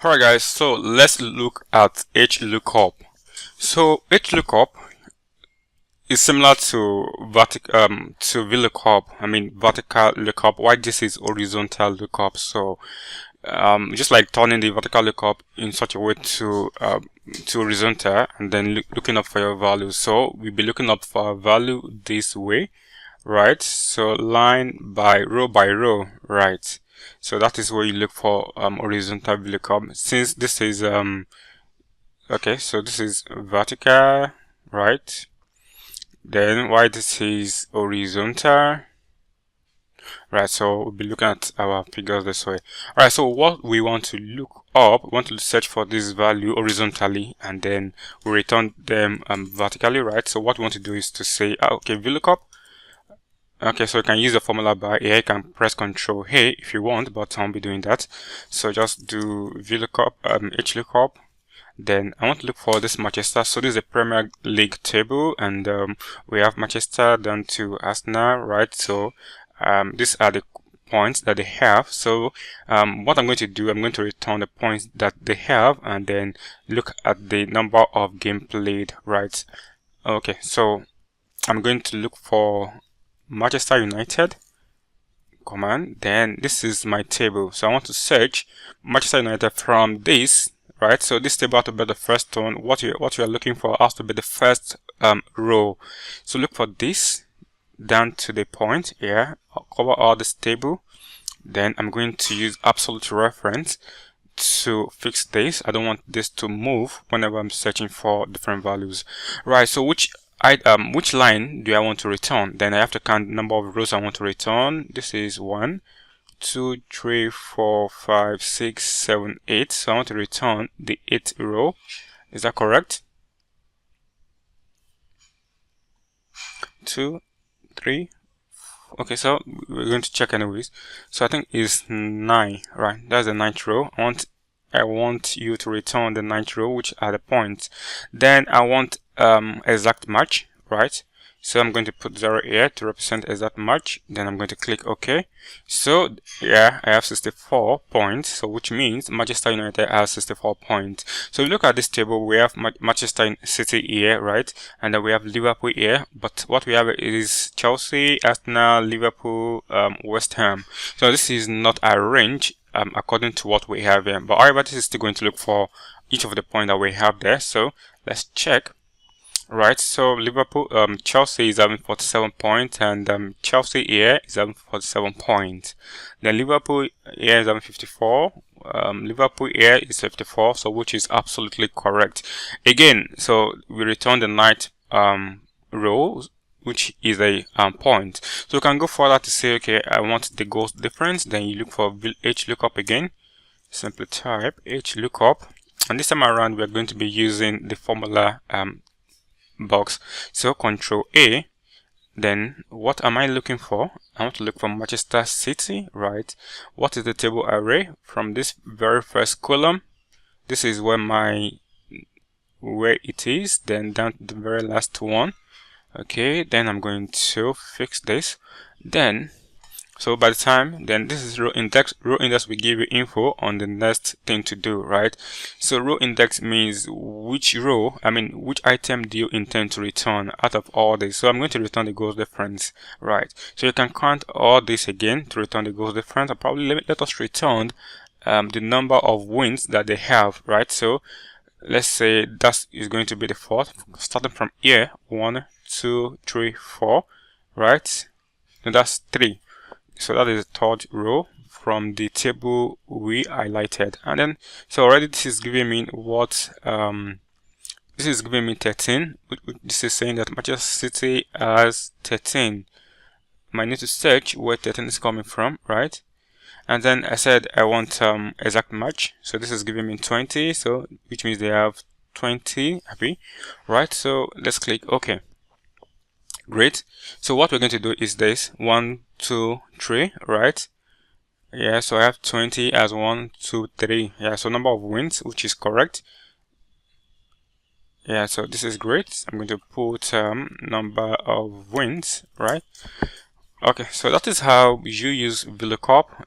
Alright guys, so let's look at HLOOKUP. So HLOOKUP is similar to vertical lookup, while this is horizontal lookup. So just like turning the vertical lookup in such a way to horizontal, and then looking up for your value. So we'll be looking up for a value this way, right? So line by row, right? So that is where you look for horizontal VLOOKUP. Since this is okay, so this is vertical, right? Then why this is horizontal, right? So we'll be looking at our figures this way. All right, so what we want to look up, we want to search for this value horizontally, and then we return them vertically, right? So what we want to do is to say, okay, VLOOKUP. Okay, so you can use the formula bar here. You can press Ctrl A if you want, but I won't be doing that. So just do VLOOKUP, HLOOKUP. Then I want to look for this Manchester. So this is a Premier League table, and we have Manchester down to Arsenal, right? So these are the points that they have. So what I'm going to do, I'm going to return the points that they have, and then look at the number of games played, right? Okay, so I'm going to look for Manchester United command. Then this is my table, so I want to search Manchester United from this, right? So this table has to be the first one. What you are looking for has to be the first row. So look for this down to the point here. I'll cover all this table. Then I'm going to use absolute reference to fix this. I don't want this to move whenever I'm searching for different values, right? So which line do I want to return? Then I have to count the number of rows I want to return. This is 1, 2, 3, 4, 5, 6, 7, 8. So I want to return the 8th row. Is that correct? 2, 3. Okay, so we're going to check anyways. So I think it's 9, right? That's the 9th row. I want you to return the 9th row, which are the points. Then I want exact match, right? So I'm going to put 0 here to represent exact match. Then I'm going to click OK. So yeah, I have 64 points. So which means Manchester United has 64 points. So look at this table. We have Manchester City here, right? And then we have Liverpool here. But what we have is Chelsea, Arsenal, Liverpool, West Ham. So this is not arranged according to what we have here. But however, this is still going to look for each of the points that we have there. So let's check. Right, so Liverpool, Chelsea is having 47 points, and Chelsea here is having 47 points. Then Liverpool here is having 54. Liverpool here is 54, so which is absolutely correct. Again, so we return the 9th row, which is a point. So you can go further to say, okay, I want the goals difference. Then you look for HLOOKUP again. Simply type HLOOKUP, and this time around we are going to be using the formula box. So Control A. Then what am I looking for? I want to look for Manchester City, right? What is the table array? From this very first column, this is where it is. Then down to the very last one. Okay, then I'm going to fix this. Then so by the time, then this is row index. Row index will give you info on the next thing to do, right? So row index means which row, which item do you intend to return out of all this. So I'm going to return the goals difference, right? So you can count all this again to return the goals difference. I'll probably let us return the number of wins that they have, right? So let's say that is going to be the fourth, starting from here, 1, 2, 3, 4, right? And that's 3. So that is the third row from the table we highlighted. And then so already this is giving me what this is giving me 13. This is saying that Manchester City has 13. I need to search where 13 is coming from, right? And then I said I want exact match. So this is giving me 20, so which means they have 20 happy, right? So let's click OK. Great. So what we're going to do is this 1, 2, 3, right? Yeah, so I have 20 as 1, 2, 3. Yeah, so number of wins, which is correct. Yeah, so this is great. I'm going to put number of wins, right? Okay, so that is how you use VLOOKUP.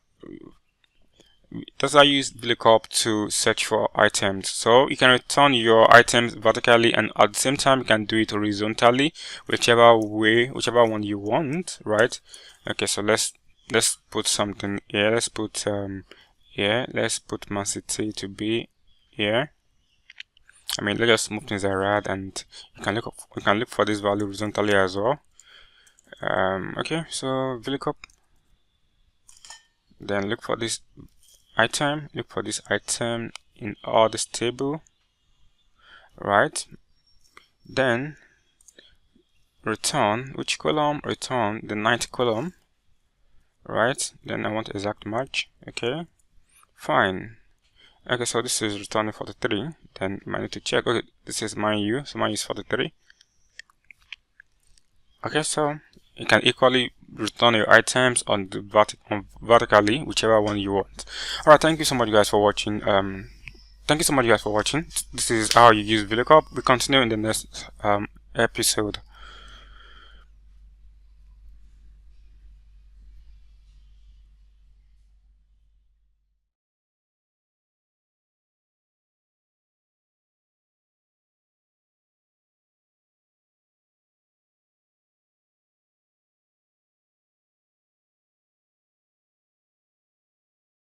that's how you use VLOOKUP to search for items. So you can return your items vertically, and at the same time you can do it horizontally, whichever one you want, right? Okay, so let's put something here. Let's put let's put Man City to be here. I mean, let's just move things around, and you can look for this value horizontally as well. Okay, so VLOOKUP, then look for this item, in all this table, right? Then return which column? Return the 9th column, right? Then I want exact match. Okay, fine. Okay, so this is returning 43. Then I need to check. Okay, this is Man U, so Man U is 43. Okay, so you can equally return your items on the vertically, whichever one you want. Alright, thank you so much guys for watching. Thank you so much guys for watching. This is how you use VLOOKUP. We continue in the next episode.